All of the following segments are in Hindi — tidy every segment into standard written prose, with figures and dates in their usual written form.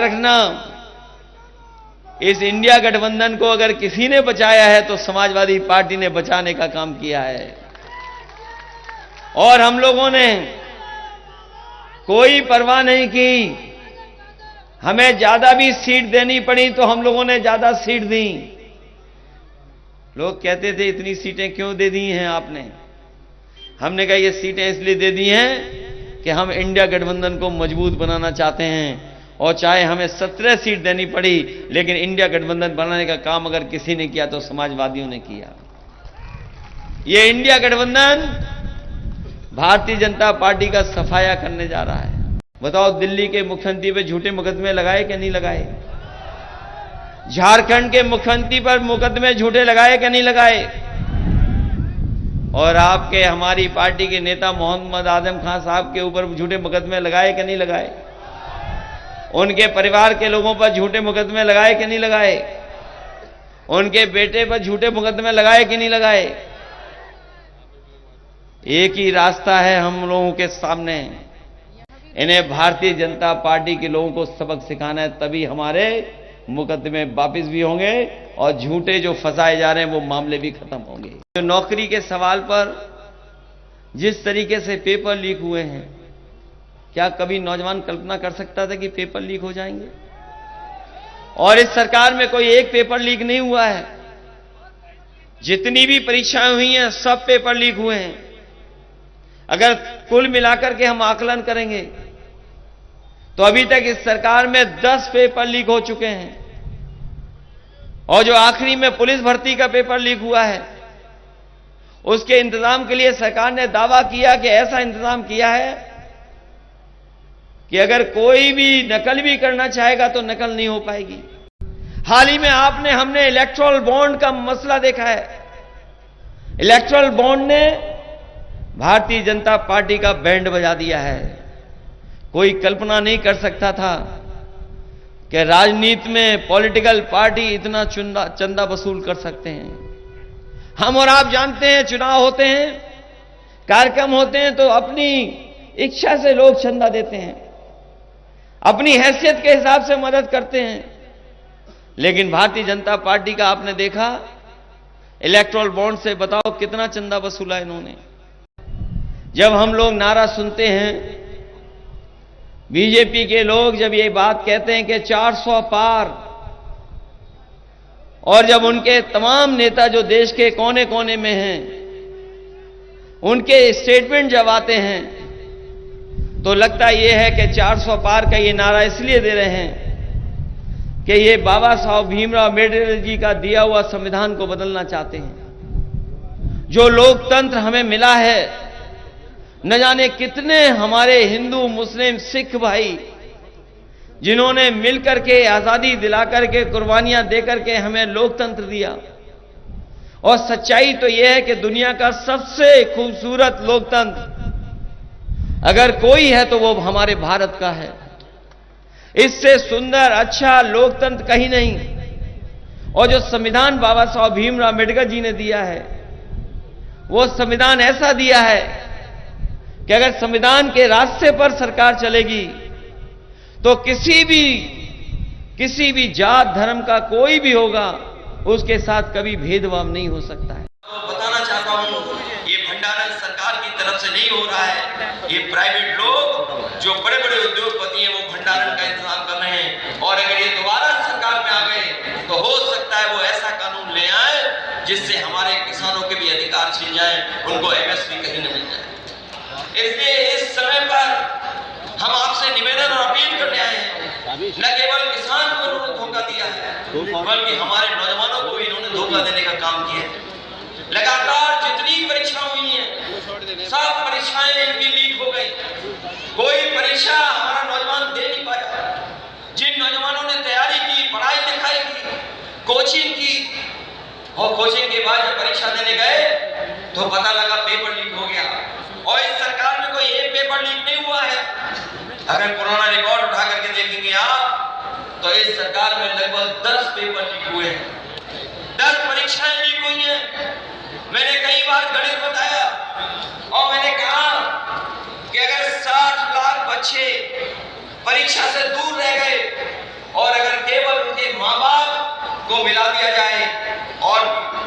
रखना, इस इंडिया गठबंधन को अगर किसी ने बचाया है तो समाजवादी पार्टी ने बचाने का काम किया है। और हम लोगों ने कोई परवाह नहीं की, हमें ज्यादा भी सीट देनी पड़ी तो हम लोगों ने ज्यादा सीट दी। लोग कहते थे इतनी सीटें क्यों दे दी हैं आपने? हमने कहा ये सीटें इसलिए दे दी हैं कि हम इंडिया गठबंधन को मजबूत बनाना चाहते हैं, और चाहे हमें 17 सीट देनी पड़ी, लेकिन इंडिया गठबंधन बनाने का काम अगर किसी ने किया तो समाजवादियों ने किया। ये इंडिया गठबंधन भारतीय जनता पार्टी का सफाया करने जा रहा है। बताओ, दिल्ली के मुख्यमंत्री पे झूठे मुकदमे लगाए कि नहीं लगाए? झारखंड के मुख्यमंत्री पर मुकदमे झूठे लगाए कि नहीं लगाए? और आपके हमारी पार्टी के नेता मोहम्मद आजम खान साहब के ऊपर झूठे मुकदमे लगाए कि नहीं लगाए? उनके परिवार के लोगों पर झूठे मुकदमे लगाए कि नहीं लगाए? उनके बेटे पर झूठे मुकदमे लगाए कि नहीं लगाए? एक ही रास्ता है हम लोगों के सामने, इन्हें भारतीय जनता पार्टी के लोगों को सबक सिखाना है, तभी हमारे मुकदमे वापस भी होंगे और झूठे जो फंसाए जा रहे हैं वो मामले भी खत्म होंगे। जो नौकरी के सवाल पर जिस तरीके से पेपर लीक हुए हैं, क्या कभी नौजवान कल्पना कर सकता था कि पेपर लीक हो जाएंगे? और इस सरकार में कोई एक पेपर लीक नहीं हुआ है। जितनी भी परीक्षाएं हुई हैं सब पेपर लीक हुए हैं। अगर कुल मिलाकर के हम आकलन करेंगे तो अभी तक इस सरकार में 10 पेपर लीक हो चुके हैं, और जो आखिरी में पुलिस भर्ती का पेपर लीक हुआ है उसके इंतजाम के लिए सरकार ने दावा किया कि ऐसा इंतजाम किया है कि अगर कोई भी नकल भी करना चाहेगा तो नकल नहीं हो पाएगी। हाल ही में हमने इलेक्टोरल बॉन्ड का मसला देखा है। इलेक्टोरल बॉन्ड ने भारतीय जनता पार्टी का बैंड बजा दिया है। कोई कल्पना नहीं कर सकता था कि राजनीति में पॉलिटिकल पार्टी इतना चंदा वसूल कर सकते हैं। हम और आप जानते हैं, चुनाव होते हैं, कार्यक्रम होते हैं तो अपनी इच्छा से लोग चंदा देते हैं, अपनी हैसियत के हिसाब से मदद करते हैं। लेकिन भारतीय जनता पार्टी का आपने देखा, इलेक्टोरल बॉन्ड से बताओ कितना चंदा वसूला इन्होंने। जब हम लोग नारा सुनते हैं, बीजेपी के लोग जब ये बात कहते हैं कि 400 पार, और जब उनके तमाम नेता जो देश के कोने कोने में हैं उनके स्टेटमेंट जब आते हैं तो लगता यह है कि 400 पार का ये नारा इसलिए दे रहे हैं कि ये बाबा साहब भीमराव अम्बेडकर जी का दिया हुआ संविधान को बदलना चाहते हैं। जो लोकतंत्र हमें मिला है, न जाने कितने हमारे हिंदू मुस्लिम सिख भाई जिन्होंने मिलकर के आजादी दिलाकर के कुर्बानियां देकर के हमें लोकतंत्र दिया। और सच्चाई तो यह है कि दुनिया का सबसे खूबसूरत लोकतंत्र अगर कोई है तो वो हमारे भारत का है। इससे सुंदर अच्छा लोकतंत्र कहीं नहीं। और जो संविधान बाबा साहब भीमराव अम्बेडकर जी ने दिया है, वो संविधान ऐसा दिया है कि अगर संविधान के रास्ते पर सरकार चलेगी तो किसी भी जात धर्म का कोई भी होगा उसके साथ कभी भेदभाव नहीं हो सकता है। तो बताना चाहता हूं, ये भंडारण सरकार की तरफ से नहीं हो रहा है। ये प्राइवेट लोग जो बड़े बड़े उद्योगपति हैं वो भंडारण का इंतजाम कर रहे हैं। और अगर ये दोबारा सरकार में आ गए तो हो सकता है वो ऐसा कानून ले आए जिससे हमारे किसानों के भी अधिकार छिन जाए, उनको एमएसपी कहीं न मिल जाए। इसलिए इस समय पर हम आपसे निवेदन और अपील करने आए हैं। न केवल किसान को इन्होंने धोखा दिया है, बल्कि हमारे नौजवानों को भी इन्होंने धोखा देने का काम किया है। लगातार जितनी परीक्षा हुई हैं, सब परीक्षाएं इनकी लीक हो गई। कोई परीक्षा हमारा नौजवान दे नहीं पाया। जिन नौजवानों ने तैयारी की, पढ़ाई लिखाई की, कोचिंग की, और कोचिंग के बाद जब परीक्षा देने गए तो पता लगा पेपर लीक हो गया। और इस सरकार में कोई एक पेपर लीक नहीं हुआ है। अगर पुराना रिकॉर्ड उठा करके देखेंगे आप तो इस सरकार में लगभग 10 पेपर लीक हुए हैं, 10 परीक्षाएं लीक हुई हैं। मैंने कई बार गणित बताया और मैंने कहा कि अगर 60 लाख बच्चे परीक्षा से दूर रह गए को मिला दिया जाए और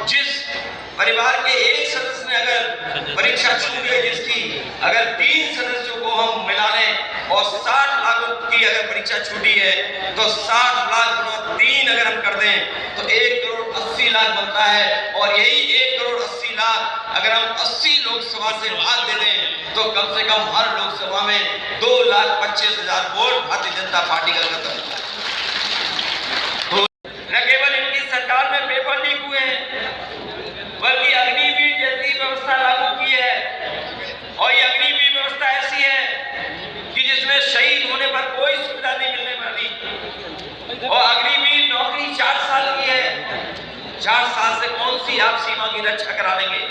जिस परिवार के एक सदस्य ने अगर परीक्षा छूट गई जिसकी, अगर 3 सदस्यों को हम मिला लें और 60 लाख की अगर परीक्षा छूटी है तो 60 लाख गुणा 3 अगर हम कर दें तो 1 करोड़ 80 लाख बनता है। और यही 1 करोड़ 80 लाख अगर हम 80 लोकसभा से भाग दे दें तो कम से कम हर लोकसभा में 2,25,000 वोट भारतीय जनता पार्टी का खत्म होता है। न केवल इनकी सरकार में पेपर लीक हुए हैं बल्कि अग्निवीर जैसी व्यवस्था लागू की है। और ये अग्निवीर व्यवस्था ऐसी है कि जिसमें शहीद होने पर कोई सुविधा नहीं मिलने वाली। और अग्निवीर नौकरी 4 साल की है। 4 साल से कौन सी आप सीमा की रक्षा करा लेंगे?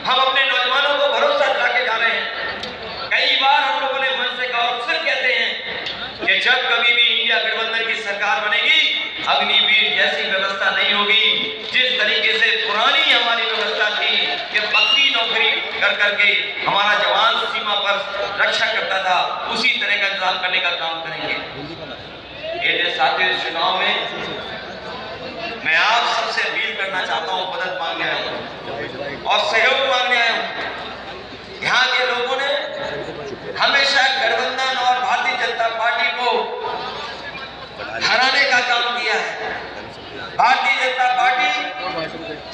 हम अपने नौजवानों को भरोसा दिला के जा रहे हैं। कई बार हम लोगों ने मन से कहा और फिर कहते हैं कि जब कभी भी इंडिया गठबंधन की सरकार बनेगी अग्निवीर जैसी व्यवस्था नहीं होगी। जिस तरीके से पुरानी हमारी व्यवस्था थी कि पक्की नौकरी कर करके हमारा जवान सीमा पर रक्षा करता था, उसी तरह का इंतजाम करने का काम करेंगे। मेरे साथियों, इस चुनाव में मैं आप सबसे अपील करना चाहता हूं, मदद मांगने आया हूं और सहयोग मांगने आया हूं। यहाँ के लोगों ने हमेशा गठबंधन और भारतीय जनता पार्टी को हराने का काम किया है। भारतीय जनता पार्टी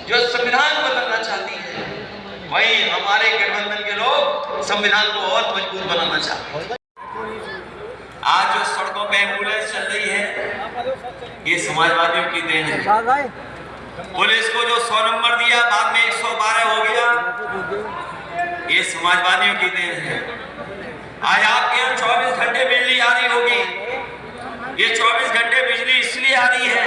जो संविधान बदलना चाहती है, वहीं हमारे गठबंधन के लोग संविधान को और मजबूत बनाना चाहते हैं। आज जो सड़कों पे एम्बुलेंस चल रही है ये समाजवादियों की देन है। पुलिस को जो 100 नंबर दिया बाद में 112 हो गया, ये समाजवादियों की देन है। आज आपके यहाँ 24 घंटे बिजली आ रही होगी। ये 24 घंटे बिजली इसलिए आ रही है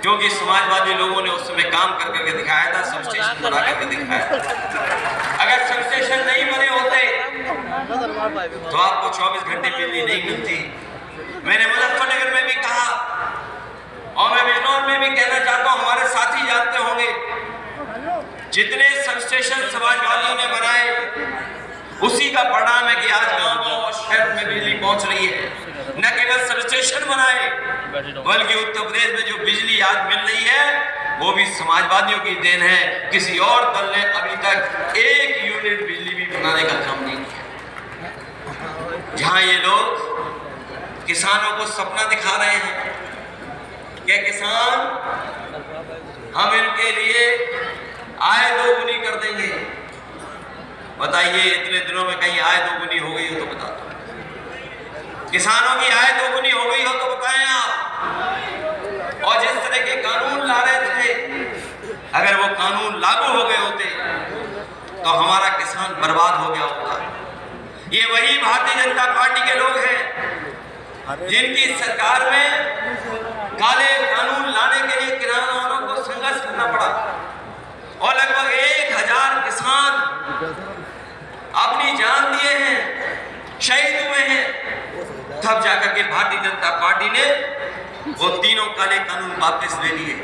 क्योंकि समाजवादी लोगों ने उस समय काम करके दिखाया था, सब स्टेशन बना करके दिखाया था। अगर सब स्टेशन नहीं बने होते तो आपको 24 घंटे बिजली नहीं मिलती। मैंने मुजफ्फरनगर में भी कहा और मैं बिजनौर में भी कहना चाहता हूं, हमारे साथी जानते होंगे जितने सब स्टेशन समाजवादियों ने बनाए उसी का परिणाम है कि आज गांव और शहर में बिजली पहुंच रही है। न केवल सब स्टेशन बनाए बल्कि उत्तर प्रदेश में जो बिजली आज मिल रही है वो भी समाजवादियों की देन है। किसी और दल ने अभी तक 1 यूनिट बिजली भी बनाने का काम नहीं किया। जहां ये लोग किसानों को सपना दिखा रहे हैं कि किसान हम इनके लिए आय दोगुनी कर देंगे। बताइए इतने दिनों में कहीं आय दोगुनी हो गई हो तो बता दो। किसानों की आय दोगुनी हो गई हो तो बताएं आप। और जिस तरह के कानून ला रहे थे, अगर वो कानून लागू हो गए होते तो हमारा किसान बर्बाद हो गया होता। ये वही भारतीय जनता पार्टी के लोग हैं जिनकी सरकार में काले कानून लाने के लिए किसानों को संघर्ष करना पड़ा और लगभग 1000 किसान अपनी जान दिए हैं, शहीद हुए हैं। तब जाकर के भारतीय जनता पार्टी ने वो तीनों काले कानून वापस ले लिए।